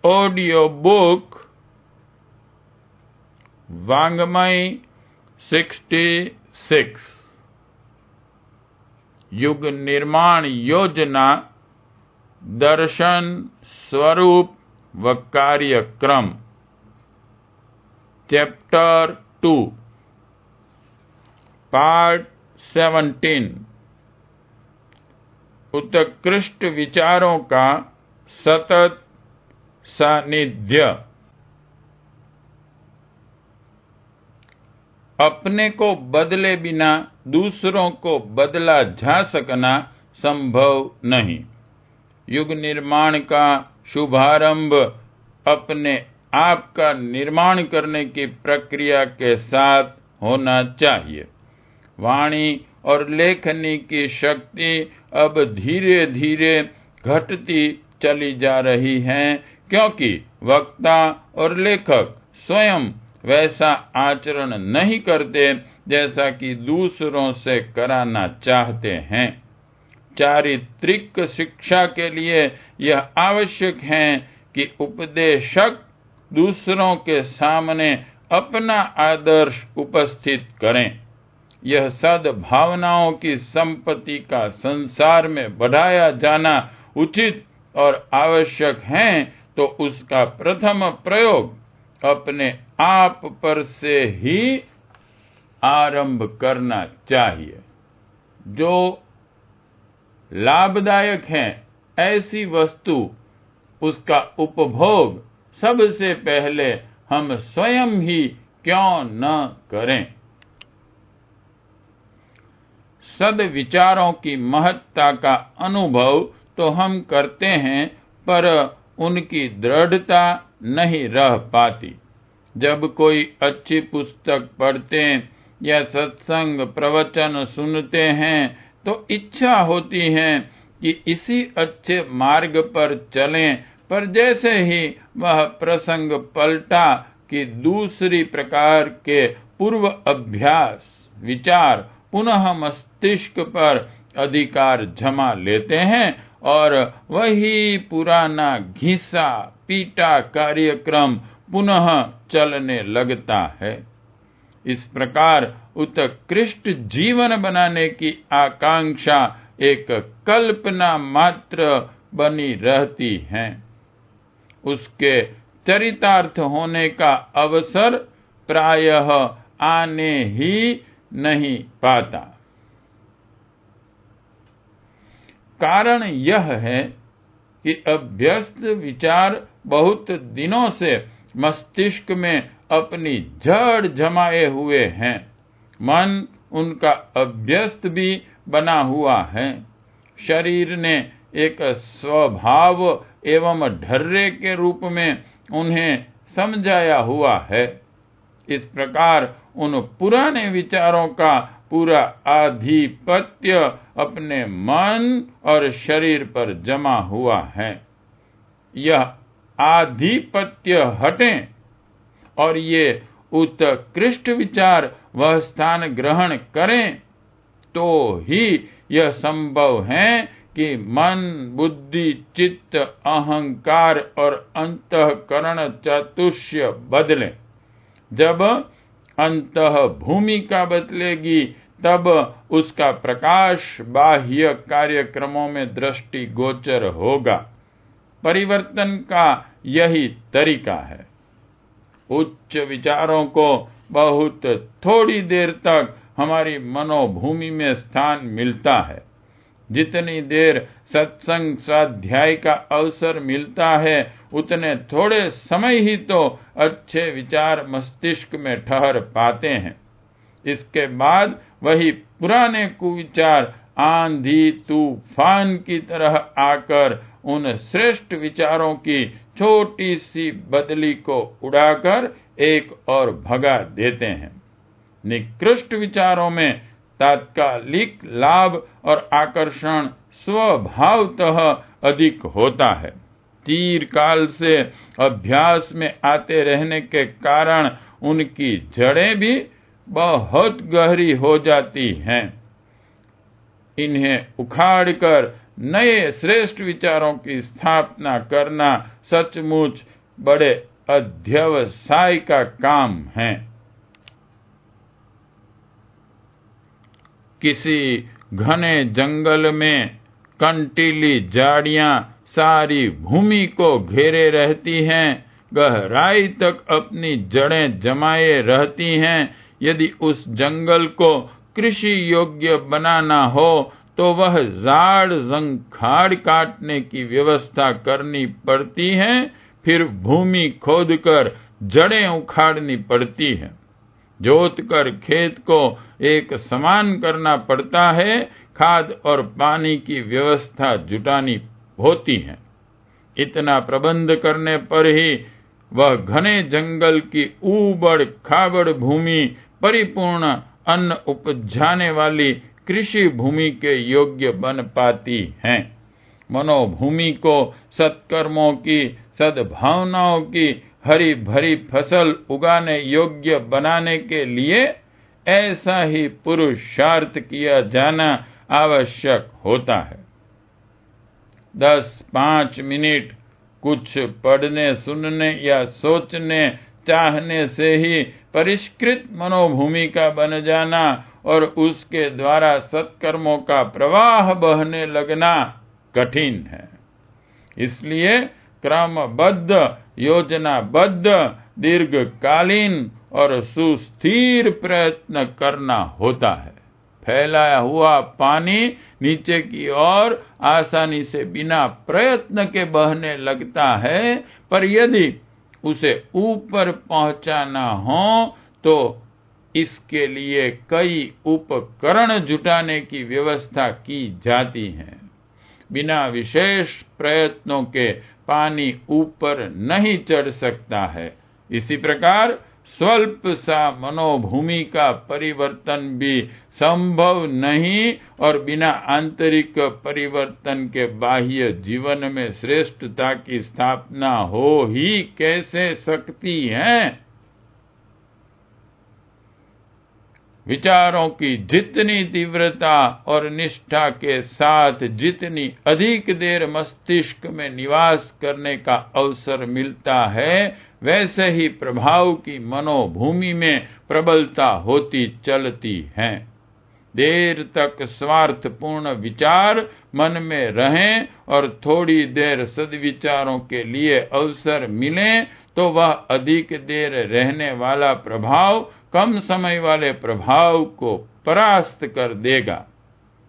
Audio book वांग्मय 66 युग निर्माण योजना दर्शन स्वरूप व कार्यक्रम चैप्टर 2 पार्ट 17 उत्कृष्ट विचारों का सतत सानिध्य। अपने को बदले बिना दूसरों को बदला जा सकना संभव नहीं। युग निर्माण का शुभारंभ अपने आप का निर्माण करने की प्रक्रिया के साथ होना चाहिए। वाणी और लेखनी की शक्ति अब धीरे धीरे घटती चली जा रही है, क्योंकि वक्ता और लेखक स्वयं वैसा आचरण नहीं करते जैसा कि दूसरों से कराना चाहते हैं। चारित्रिक शिक्षा के लिए यह आवश्यक है कि उपदेशक दूसरों के सामने अपना आदर्श उपस्थित करें। यह सद्भावनाओं की संपत्ति का संसार में बढ़ाया जाना उचित और आवश्यक है, तो उसका प्रथम प्रयोग अपने आप पर से ही आरंभ करना चाहिए। जो लाभदायक है ऐसी वस्तु, उसका उपभोग सबसे पहले हम स्वयं ही क्यों न करें। सद्विचारों की महत्ता का अनुभव तो हम करते हैं, पर उनकी दृढ़ता नहीं रह पाती। जब कोई अच्छी पुस्तक पढ़ते या सत्संग प्रवचन सुनते हैं तो इच्छा होती है कि इसी अच्छे मार्ग पर चलें, पर जैसे ही वह प्रसंग पलटा कि दूसरी प्रकार के पूर्व अभ्यास विचार पुनः मस्तिष्क पर अधिकार जमा लेते हैं और वही पुराना घिसा पीटा कार्यक्रम पुनः चलने लगता है। इस प्रकार उत्कृष्ट जीवन बनाने की आकांक्षा एक कल्पना मात्र बनी रहती है। उसके चरितार्थ होने का अवसर प्रायः आने ही नहीं पाता। कारण यह है कि अभ्यस्त विचार बहुत दिनों से मस्तिष्क में अपनी जड़ जमाए हुए हैं। मन उनका अभ्यस्त भी बना हुआ है। शरीर ने एक स्वभाव एवं ढर्रे के रूप में उन्हें समझाया हुआ है। इस प्रकार उन पुराने विचारों का पूरा आधिपत्य अपने मन और शरीर पर जमा हुआ है। यह आधिपत्य हटे और ये उत्कृष्ट विचार वह स्थान ग्रहण करें, तो ही यह संभव है कि मन, बुद्धि, चित्त, अहंकार और अंतःकरण चतुष्य बदले। जब अंतः भूमिका बदलेगी, तब उसका प्रकाश बाह्य कार्यक्रमों में दृष्टि गोचर होगा। परिवर्तन का यही तरीका है। उच्च विचारों को बहुत थोड़ी देर तक हमारी मनोभूमि में स्थान मिलता है। जितनी देर सत्संग स्वाध्याय का अवसर मिलता है, उतने थोड़े समय ही तो अच्छे विचार मस्तिष्क में ठहर पाते हैं। इसके बाद वही पुराने कुविचार आंधी तूफान की तरह आकर उन श्रेष्ठ विचारों की छोटी सी बदली को उड़ाकर एक और भगा देते हैं। निकृष्ट विचारों में तात्कालिक लाभ और आकर्षण स्वभावतः अधिक होता है। चिरकाल से अभ्यास में आते रहने के कारण उनकी जड़ें भी बहुत गहरी हो जाती हैं। इन्हें उखाड़कर नए श्रेष्ठ विचारों की स्थापना करना सचमुच बड़े अध्यवसाय का काम है। किसी घने जंगल में कंटीली झाड़ियां सारी भूमि को घेरे रहती हैं, गहराई तक अपनी जड़ें जमाए रहती हैं। यदि उस जंगल को कृषि योग्य बनाना हो तो वह झाड़ जंखाड़ काटने की व्यवस्था करनी पड़ती है, फिर भूमि खोदकर जड़ें उखाड़नी पड़ती है, जोत कर खेत को एक समान करना पड़ता है, खाद और पानी की व्यवस्था जुटानी होती है। इतना प्रबंध करने पर ही वह घने जंगल की ऊबड़ खाबड़ भूमि परिपूर्ण अन्न उपजाने वाली कृषि भूमि के योग्य बन पाती है। मनोभूमि को सत्कर्मों की, सद्भावनाओं की हरी भरी फसल उगाने योग्य बनाने के लिए ऐसा ही पुरुषार्थ किया जाना आवश्यक होता है। 10-5 मिनट कुछ पढ़ने, सुनने या सोचने चाहने से ही परिष्कृत मनोभूमि का बन जाना और उसके द्वारा सत्कर्मों का प्रवाह बहने लगना कठिन है। इसलिए क्रमबद्ध, योजनाबद्ध, दीर्घकालीन और सुस्थिर प्रयत्न करना होता है। फैलाया हुआ पानी नीचे की ओर आसानी से बिना प्रयत्न के बहने लगता है, पर यदि उसे ऊपर पहुंचाना हो तो इसके लिए कई उपकरण जुटाने की व्यवस्था की जाती है। बिना विशेष प्रयत्नों के पानी ऊपर नहीं चढ़ सकता है। इसी प्रकार स्वल्प सा मनोभूमि का परिवर्तन भी संभव नहीं और बिना आंतरिक परिवर्तन के बाह्य जीवन में श्रेष्ठता की स्थापना हो ही कैसे सकती है। विचारों की जितनी तीव्रता और निष्ठा के साथ जितनी अधिक देर मस्तिष्क में निवास करने का अवसर मिलता है, वैसे ही प्रभाव की मनोभूमि में प्रबलता होती चलती है। देर तक स्वार्थपूर्ण विचार मन में रहें और थोड़ी देर सद्विचारों के लिए अवसर मिले तो वह अधिक देर रहने वाला प्रभाव कम समय वाले प्रभाव को परास्त कर देगा।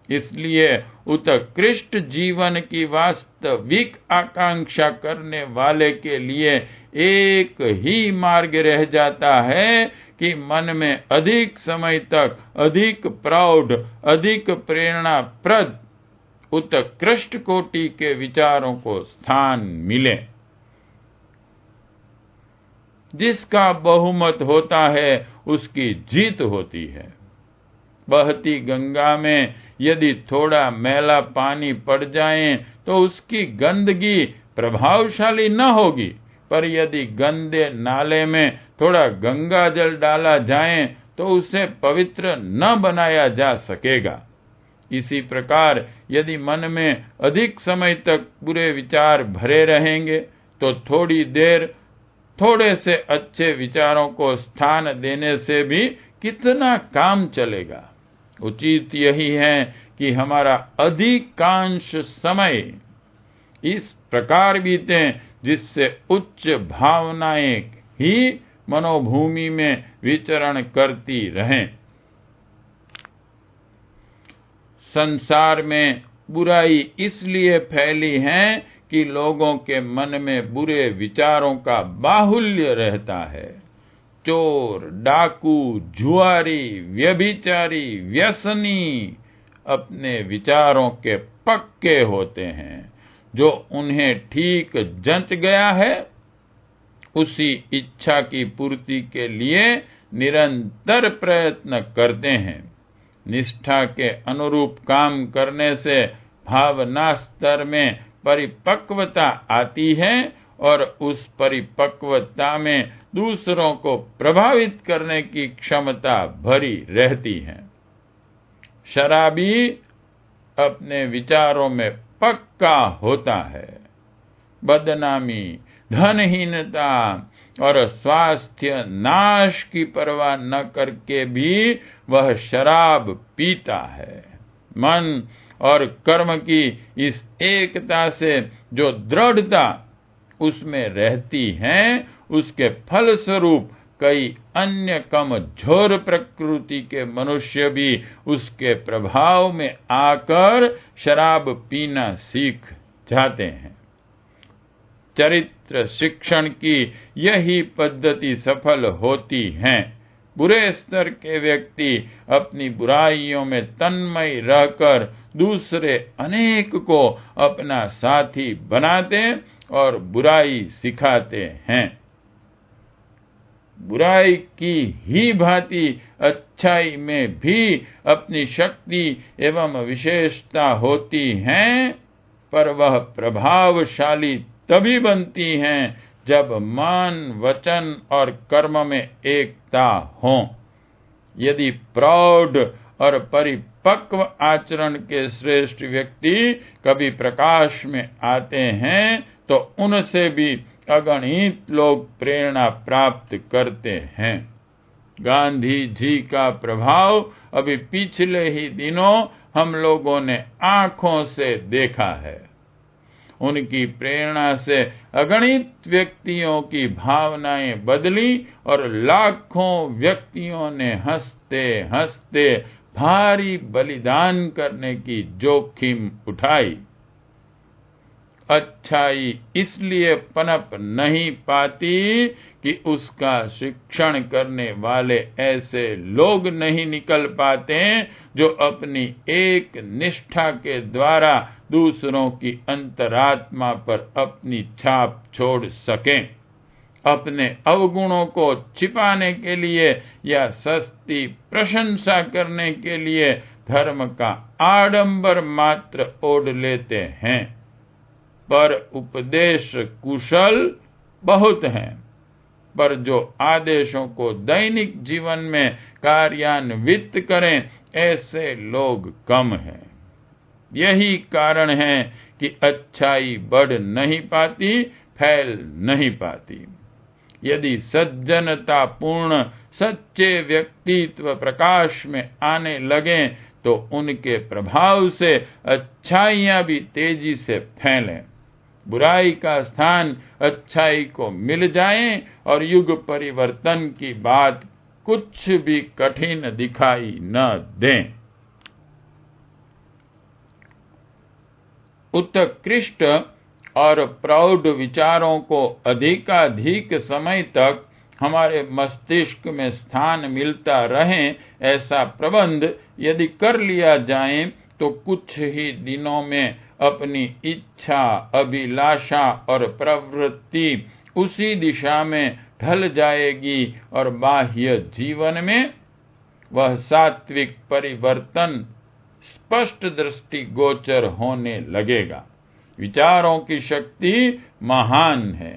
इसलिए उत्कृष्ट जीवन की वास्तविक आकांक्षा करने वाले के लिए एक ही मार्ग रह जाता है कि मन में अधिक समय तक अधिक प्रौढ़, अधिक प्रेरणाप्रद उत्कृष्ट कोटि के विचारों को स्थान मिले। जिसका बहुमत होता है उसकी जीत होती है। बहती गंगा में यदि थोड़ा मैला पानी पड़ जाए तो उसकी गंदगी प्रभावशाली न होगी, पर यदि गंदे नाले में थोड़ा गंगा जल डाला जाए तो उसे पवित्र न बनाया जा सकेगा। इसी प्रकार यदि मन में अधिक समय तक बुरे विचार भरे रहेंगे तो थोड़ी देर थोड़े से अच्छे विचारों को स्थान देने से भी कितना काम चलेगा। उचित यही है कि हमारा अधिकांश समय इस प्रकार बीते जिससे उच्च भावनाएं ही मनोभूमि में विचरण करती रहें। संसार में बुराई इसलिए फैली है कि लोगों के मन में बुरे विचारों का बाहुल्य रहता है। चोर, डाकू, जुआरी, व्यभिचारी, व्यसनी अपने विचारों के पक्के होते हैं। जो उन्हें ठीक जंच गया है उसी इच्छा की पूर्ति के लिए निरंतर प्रयत्न करते हैं। निष्ठा के अनुरूप काम करने से भावना स्तर में परिपक्वता आती है और उस परिपक्वता में दूसरों को प्रभावित करने की क्षमता भरी रहती है। शराबी अपने विचारों में पक्का होता है। बदनामी, धनहीनता और स्वास्थ्य नाश की परवाह न करके भी वह शराब पीता है। मन और कर्म की इस एकता से जो दृढ़ता उसमें रहती है, उसके फलस्वरूप कई अन्य कमजोर प्रकृति के मनुष्य भी उसके प्रभाव में आकर शराब पीना सीख जाते हैं। चरित्र शिक्षण की यही पद्धति सफल होती है। बुरे स्तर के व्यक्ति अपनी बुराइयों में तन्मय रहकर दूसरे अनेक को अपना साथी बनाते और बुराई सिखाते हैं। बुराई की ही भांति अच्छाई में भी अपनी शक्ति एवं विशेषता होती है, पर वह प्रभावशाली तभी बनती हैं जब मन, वचन और कर्म में एकता हो। यदि प्रौढ़ और परिपक्व आचरण के श्रेष्ठ व्यक्ति कभी प्रकाश में आते हैं तो उनसे भी अगणित लोग प्रेरणा प्राप्त करते हैं। गांधी जी का प्रभाव अभी पिछले ही दिनों हम लोगों ने आंखों से देखा है। उनकी प्रेरणा से अगणित व्यक्तियों की भावनाएं बदली और लाखों व्यक्तियों ने हंसते हंसते भारी बलिदान करने की जोखिम उठाई। अच्छाई इसलिए पनप नहीं पाती कि उसका शिक्षण करने वाले ऐसे लोग नहीं निकल पाते जो अपनी एक निष्ठा के द्वारा दूसरों की अंतरात्मा पर अपनी छाप छोड़ सकें। अपने अवगुणों को छिपाने के लिए या सस्ती प्रशंसा करने के लिए धर्म का आडंबर मात्र ओढ़ लेते हैं, पर उपदेश कुशल बहुत हैं, पर जो आदेशों को दैनिक जीवन में कार्यान्वित करें ऐसे लोग कम हैं। यही कारण है कि अच्छाई बढ़ नहीं पाती, फैल नहीं पाती। यदि सज्जनता पूर्ण सच्चे व्यक्तित्व प्रकाश में आने लगे तो उनके प्रभाव से अच्छाइयां भी तेजी से फैलें। बुराई का स्थान अच्छाई को मिल जाए और युग परिवर्तन की बात कुछ भी कठिन दिखाई न दें। उत्कृष्ट और प्रौढ़ विचारों को अधिकाधिक समय तक हमारे मस्तिष्क में स्थान मिलता रहे, ऐसा प्रबंध यदि कर लिया जाए तो कुछ ही दिनों में अपनी इच्छा, अभिलाषा और प्रवृत्ति उसी दिशा में ढल जाएगी और बाह्य जीवन में वह सात्विक परिवर्तन स्पष्ट दृष्टि गोचर होने लगेगा। विचारों की शक्ति महान है,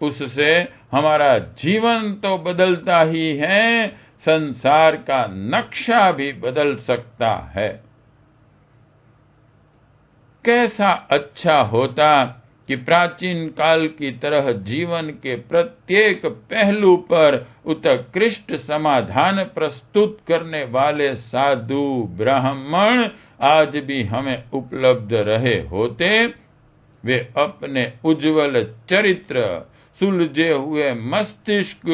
उससे हमारा जीवन तो बदलता ही है, संसार का नक्शा भी बदल सकता है। कैसा अच्छा होता कि प्राचीन काल की तरह जीवन के प्रत्येक पहलू पर उत्कृष्ट समाधान प्रस्तुत करने वाले साधु ब्राह्मण आज भी हमें उपलब्ध रहे होते। वे अपने उज्जवल चरित्र, सुलझे हुए मस्तिष्क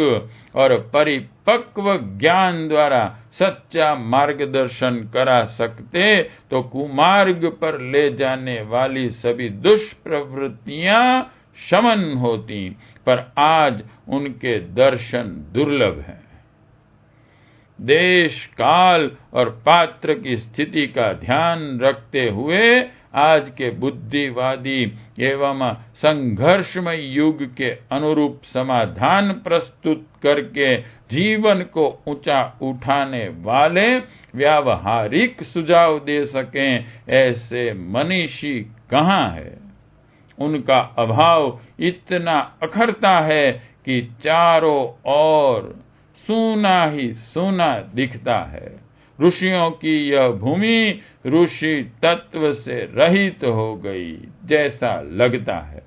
और परिपक्व ज्ञान द्वारा सच्चा मार्गदर्शन करा सकते तो कुमार्ग पर ले जाने वाली सभी दुष्प्रवृत्तियां शमन होती, पर आज उनके दर्शन दुर्लभ हैं। देश, काल और पात्र की स्थिति का ध्यान रखते हुए आज के बुद्धिवादी एवं संघर्षमय युग के अनुरूप समाधान प्रस्तुत करके जीवन को ऊंचा उठाने वाले व्यावहारिक सुझाव दे सकें, ऐसे मनीषी कहाँ है। उनका अभाव इतना अखरता है कि चारों ओर सूना ही सूना दिखता है। ऋषियों की यह भूमि ऋषि तत्व से रहित हो गई जैसा लगता है।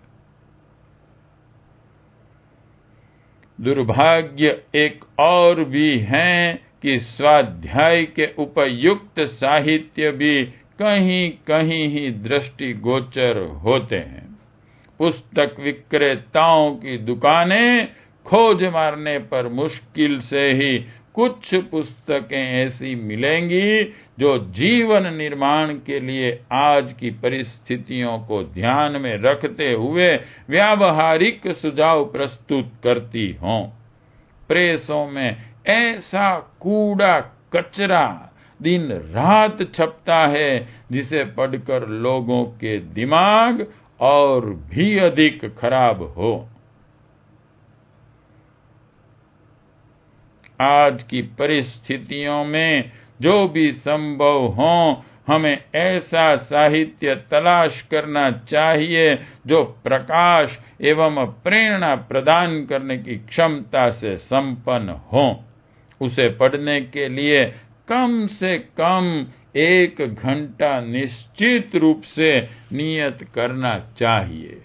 दुर्भाग्य एक और भी है कि स्वाध्याय के उपयुक्त साहित्य भी कहीं कहीं ही दृष्टिगोचर होते हैं। पुस्तक विक्रेताओं की दुकानें खोज मारने पर मुश्किल से ही कुछ पुस्तकें ऐसी मिलेंगी जो जीवन निर्माण के लिए आज की परिस्थितियों को ध्यान में रखते हुए व्यावहारिक सुझाव प्रस्तुत करती हों। प्रेसों में ऐसा कूड़ा कचरा दिन रात छपता है जिसे पढ़कर लोगों के दिमाग और भी अधिक खराब हो। आज की परिस्थितियों में जो भी संभव हो हमें ऐसा साहित्य तलाश करना चाहिए जो प्रकाश एवं प्रेरणा प्रदान करने की क्षमता से संपन्न हो। उसे पढ़ने के लिए कम से कम 1 घंटा निश्चित रूप से नियत करना चाहिए।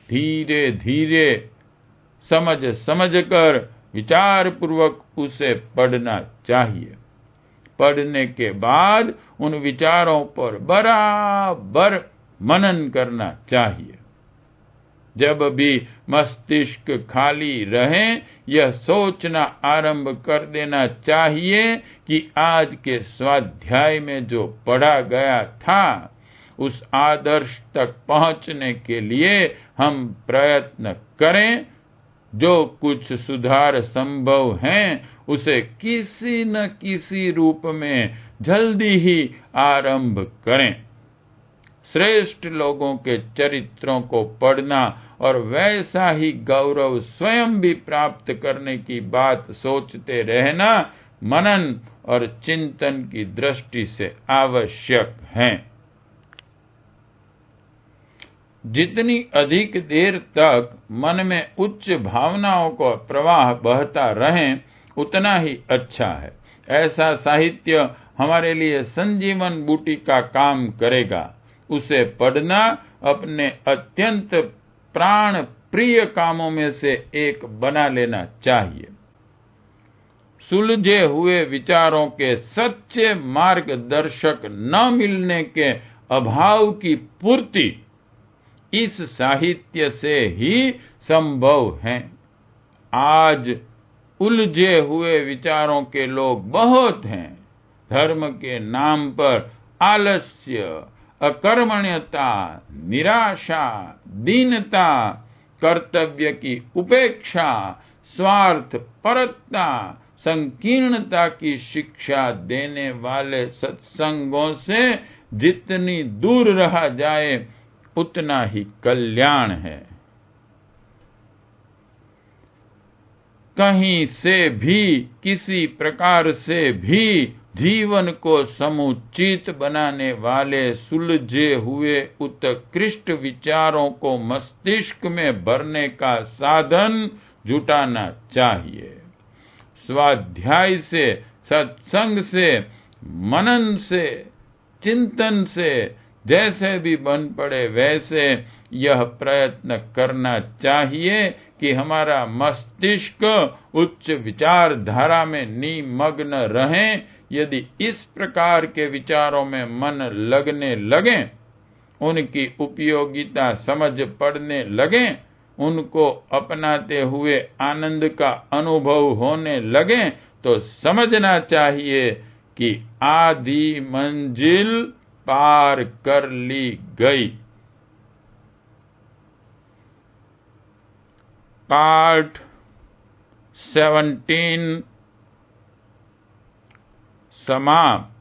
धीरे धीरे समझ कर विचार पूर्वक उसे पढ़ना चाहिए। पढ़ने के बाद उन विचारों पर बराबर मनन करना चाहिए। जब भी मस्तिष्क खाली रहे यह सोचना आरंभ कर देना चाहिए कि आज के स्वाध्याय में जो पढ़ा गया था उस आदर्श तक पहुंचने के लिए हम प्रयत्न करें। जो कुछ सुधार संभव हैं उसे किसी न किसी रूप में जल्दी ही आरंभ करें। श्रेष्ठ लोगों के चरित्रों को पढ़ना और वैसा ही गौरव स्वयं भी प्राप्त करने की बात सोचते रहना मनन और चिंतन की दृष्टि से आवश्यक है। जितनी अधिक देर तक मन में उच्च भावनाओं का प्रवाह बहता रहे उतना ही अच्छा है। ऐसा साहित्य हमारे लिए संजीवन बूटी का काम करेगा। उसे पढ़ना अपने अत्यंत प्राण प्रिय कामों में से एक बना लेना चाहिए। सुलझे हुए विचारों के सच्चे मार्गदर्शक न मिलने के अभाव की पूर्ति इस साहित्य से ही संभव है। आज उलझे हुए विचारों के लोग बहुत हैं। धर्म के नाम पर आलस्य, अकर्मण्यता, निराशा, दीनता, कर्तव्य की उपेक्षा, स्वार्थ परता, संकीर्णता की शिक्षा देने वाले सत्संगों से जितनी दूर रहा जाए उतना ही कल्याण है। कहीं से भी किसी प्रकार से भी जीवन को समुचित बनाने वाले सुलझे हुए उत्कृष्ट विचारों को मस्तिष्क में भरने का साधन जुटाना चाहिए। स्वाध्याय से, सत्संग से, मनन से, चिंतन से जैसे भी बन पड़े वैसे यह प्रयत्न करना चाहिए कि हमारा मस्तिष्क उच्च विचारधारा में निमग्न रहे। यदि इस प्रकार के विचारों में मन लगने लगे, उनकी उपयोगिता समझ पड़ने लगे, उनको अपनाते हुए आनंद का अनुभव होने लगे तो समझना चाहिए कि आधी मंजिल पार कर ली गई। पार्ट 17 समाप्त।